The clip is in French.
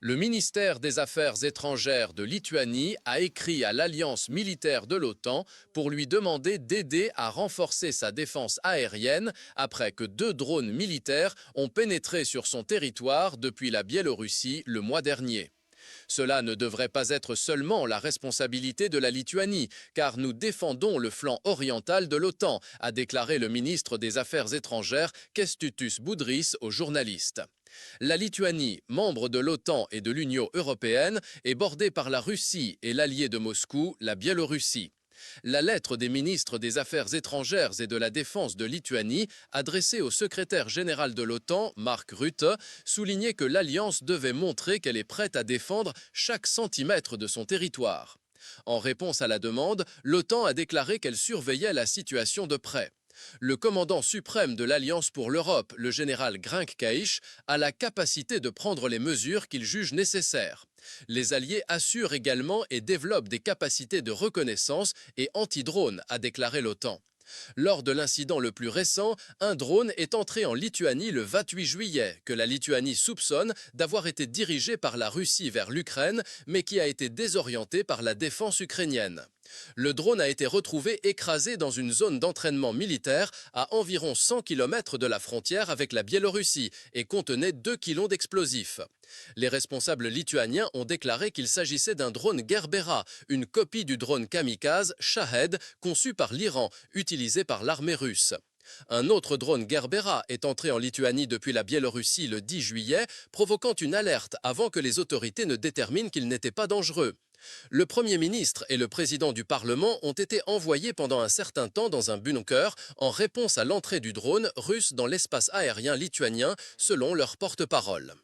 Le ministère des Affaires étrangères de Lituanie a écrit à l'alliance militaire de l'OTAN pour lui demander d'aider à renforcer sa défense aérienne après que 2 drones militaires ont pénétré sur son territoire depuis la Biélorussie le mois dernier. Cela ne devrait pas être seulement la responsabilité de la Lituanie, car nous défendons le flanc oriental de l'OTAN, a déclaré le ministre des Affaires étrangères Kęstutis Budrys aux journalistes. La Lituanie, membre de l'OTAN et de l'Union européenne, est bordée par la Russie et l'allié de Moscou, la Biélorussie. La lettre des ministres des Affaires étrangères et de la Défense de Lituanie, adressée au secrétaire général de l'OTAN, Mark Rutte, soulignait que l'Alliance devait montrer qu'elle est prête à défendre chaque centimètre de son territoire. En réponse à la demande, l'OTAN a déclaré qu'elle surveillait la situation de près. Le commandant suprême de l'Alliance pour l'Europe, le général Grynkaish, a la capacité de prendre les mesures qu'il juge nécessaires. Les alliés assurent également et développent des capacités de reconnaissance et anti-drone, a déclaré l'OTAN. Lors de l'incident le plus récent, un drone est entré en Lituanie le 28 juillet, que la Lituanie soupçonne d'avoir été dirigé par la Russie vers l'Ukraine, mais qui a été désorienté par la défense ukrainienne. Le drone a été retrouvé écrasé dans une zone d'entraînement militaire à environ 100 km de la frontière avec la Biélorussie et contenait 2 kilos d'explosifs. Les responsables lituaniens ont déclaré qu'il s'agissait d'un drone Gerbera, une copie du drone kamikaze Shahed conçu par l'Iran, utilisé par l'armée russe. Un autre drone Gerbera est entré en Lituanie depuis la Biélorussie le 10 juillet, provoquant une alerte avant que les autorités ne déterminent qu'il n'était pas dangereux. Le Premier ministre et le président du Parlement ont été envoyés pendant un certain temps dans un bunker en réponse à l'entrée du drone russe dans l'espace aérien lituanien, selon leur porte-parole.